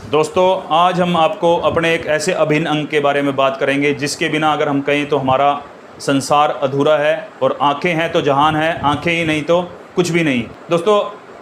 दोस्तों, आज हम आपको अपने एक ऐसे अभिन्न अंग के बारे में बात करेंगे जिसके बिना अगर हम कहें तो हमारा संसार अधूरा है। और आंखें हैं तो जहान है, आंखें ही नहीं तो कुछ भी नहीं। दोस्तों,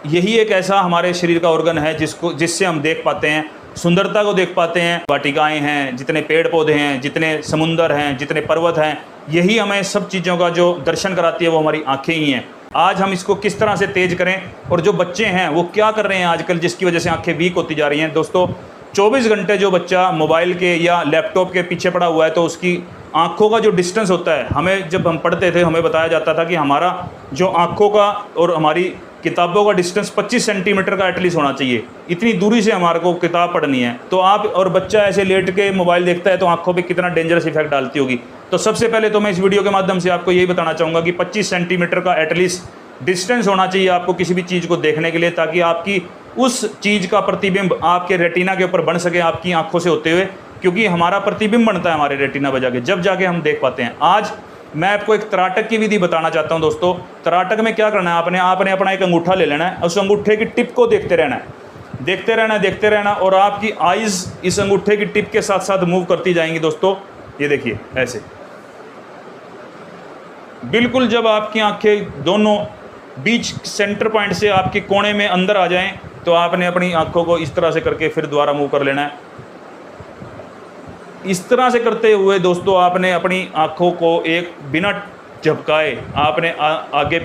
यही एक ऐसा हमारे शरीर का ऑर्गन है जिससे हम देख पाते हैं, सुंदरता को देख पाते हैं। वाटिकाएं हैं, जितने पेड़ पौधे हैं, जितने समुंदर हैं, जितने पर्वत हैं, यही हमें सब चीज़ों का जो दर्शन कराती है वो हमारी आंखें ही हैं। आज हम इसको किस तरह से तेज़ करें, और जो बच्चे हैं वो क्या कर रहे हैं आजकल जिसकी वजह से आंखें वीक होती जा रही हैं। दोस्तों, 24 घंटे जो बच्चा मोबाइल के या लैपटॉप के पीछे पड़ा हुआ है तो उसकी आँखों का जो डिस्टेंस होता है, हमें जब हम पढ़ते थे हमें बताया जाता था कि हमारा जो आँखों का और हमारी किताबों का डिस्टेंस 25 सेंटीमीटर का एटलीस्ट होना चाहिए। इतनी दूरी से हमारे को किताब पढ़नी है। तो आप और बच्चा ऐसे लेट के मोबाइल देखता है तो आंखों पे कितना डेंजरस इफेक्ट डालती होगी। तो सबसे पहले तो मैं इस वीडियो के माध्यम से आपको यही बताना चाहूँगा कि 25 सेंटीमीटर का एटलीस्ट डिस्टेंस होना चाहिए आपको किसी भी चीज़ को देखने के लिए, ताकि आपकी उस चीज़ का प्रतिबिंब आपके रेटिना के ऊपर बन सके आपकी आंखों से होते हुए, क्योंकि हमारा प्रतिबिंब बनता है हमारे रेटिना बजा के, जब जाके हम देख पाते हैं। आज मैं आपको एक तराटक की विधि बताना चाहता हूं। दोस्तों, तराटक में क्या करना है, आपने अपना एक अंगूठा ले लेना है, उस अंगूठे की टिप को देखते रहना है, देखते रहना और आपकी आइज़ इस अंगूठे की टिप के साथ साथ मूव करती जाएंगी। दोस्तों, ये देखिए ऐसे, बिल्कुल जब आपकी आंखें दोनों बीच सेंटर पॉइंट से आपके कोने में अंदर आ जाएं तो आपने अपनी आंखों को इस तरह से करके फिर दोबारा मूव कर लेना है। इस तरह से करते हुए दोस्तों आपने अपनी आंखों को एक बिना झपकाए आपने आगे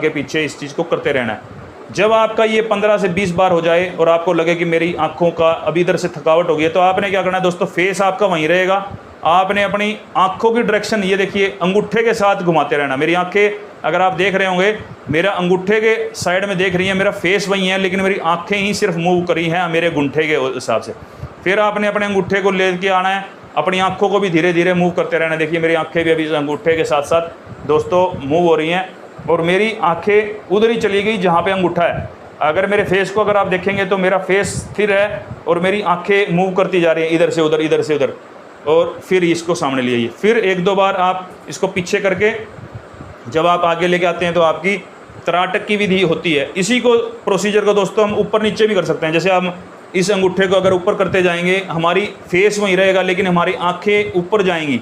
पीछे इस चीज़ को करते रहना है। जब आपका ये 15 से 20 बार हो जाए और आपको लगे कि मेरी आंखों का अभी इधर से थकावट हो गई है, तो आपने क्या करना है दोस्तों, फेस आपका वहीं रहेगा। आपने अपनी आंखों की डायरेक्शन ये देखिए अंगूठे के साथ घुमाते रहना। मेरी आंखें अगर आप देख रहे होंगे, मेरा अंगूठे के साइड में देख रही है, मेरा फेस वहीं है, लेकिन मेरी आंखें ही सिर्फ मूव करी हैं मेरे अंगूठे के हिसाब से। फिर आपने अपने अंगूठे को लेके आना है, अपनी आंखों को भी धीरे धीरे मूव करते रहना। देखिए मेरी आंखें भी अभी अंगूठे के साथ साथ दोस्तों मूव हो रही हैं, और मेरी आंखें उधर ही चली गई जहाँ पे अंगूठा है। अगर मेरे फेस को अगर आप देखेंगे तो मेरा फेस स्थिर है और मेरी आंखें मूव करती जा रही हैं इधर से उधर, इधर से उधर, और फिर इसको सामने ले आइए। फिर एक दो बार आप इसको पीछे करके जब आप आगे लेके आते हैं तो आपकी तराटक की विधि होती है। इसी को प्रोसीजर को दोस्तों हम ऊपर नीचे भी कर सकते हैं। जैसे हम इस अंगूठे को अगर ऊपर करते जाएंगे, हमारी फेस वहीं रहेगा लेकिन हमारी आंखें ऊपर जाएंगी,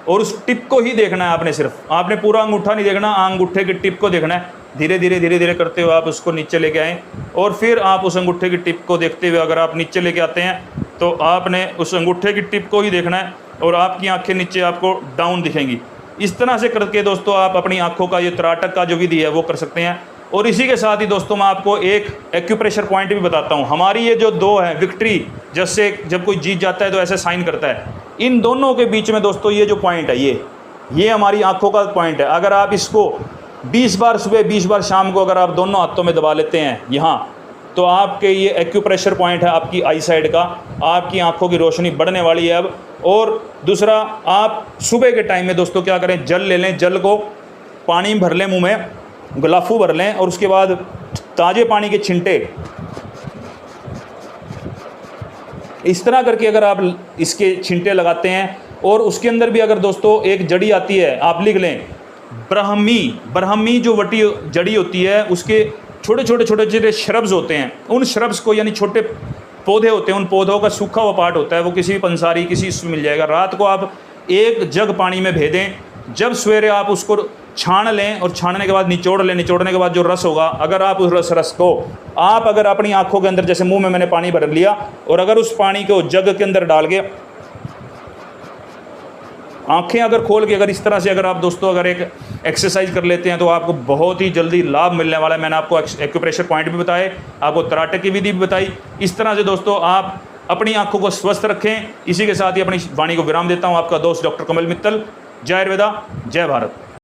और उस टिप को ही देखना है आपने। सिर्फ आपने पूरा अंगूठा नहीं देखना, अंगूठे की टिप को देखना है। धीरे धीरे करते हुए आप उसको नीचे लेके आएँ, और फिर आप उस अंगूठे की टिप को देखते हुए अगर आप नीचे लेके आते हैं तो आपने उस अंगूठे की टिप को ही देखना है, और आपकी आंखें नीचे आपको डाउन दिखेंगी। इस तरह से करके दोस्तों आप अपनी आंखों का ये तराटक का जो विधि है वो कर सकते हैं। और इसी के साथ ही दोस्तों मैं आपको एक एक्यूप्रेशर पॉइंट भी बताता हूँ। हमारी ये जो दो है विक्ट्री, जैसे जब कोई जीत जाता है तो ऐसे साइन करता है, इन दोनों के बीच में दोस्तों ये जो पॉइंट है ये हमारी आंखों का पॉइंट है। अगर आप इसको 20 बार सुबह 20 बार शाम को अगर आप दोनों हाथों में दबा लेते हैं यहाँ, तो आपके ये एक्यूप्रेशर पॉइंट है आपकी आई साइड का, आपकी आंखों की रोशनी बढ़ने वाली है अब। और दूसरा, आप सुबह के टाइम में दोस्तों क्या करें, जल ले लें, जल को पानी भर लें, मुंह में गुलाफू भर लें, और उसके बाद ताज़े पानी के छिंटे इस तरह करके अगर आप इसके छिंटे लगाते हैं, और उसके अंदर भी अगर दोस्तों एक जड़ी आती है, आप लिख लें ब्राह्मी जो वटी जड़ी होती है, उसके छोटे छोटे श्रब्स होते हैं, उन श्रब्स को यानी छोटे पौधे होते हैं, उन पौधों का सूखा हुआ पार्ट होता है, वो किसी भी पंसारी किसी इसमें मिल जाएगा। रात को आप एक जग पानी में भेदें, जब सवेरे आप उसको छान लें, और छानने के बाद निचोड़ लें। निचोड़ने के बाद जो रस होगा, अगर आप उस रस को आप अगर अपनी आंखों के अंदर, जैसे मुंह में मैंने पानी भर लिया, और अगर उस पानी को जग के अंदर डाल के आंखें अगर खोल के अगर इस तरह से अगर आप दोस्तों अगर एक एक्सरसाइज कर लेते हैं तो आपको बहुत ही जल्दी लाभ मिलने वाला है। मैंने आपको एक्यूप्रेशर पॉइंट भी बताए, आपको तराटक की विधि भी बताई। इस तरह से दोस्तों आप अपनी आंखों को स्वस्थ रखें। इसी के साथ ही अपनी वाणी को विराम देता हूँ। आपका दोस्त डॉक्टर कमल मित्तल। जय आयुर्वेदा, जय भारत।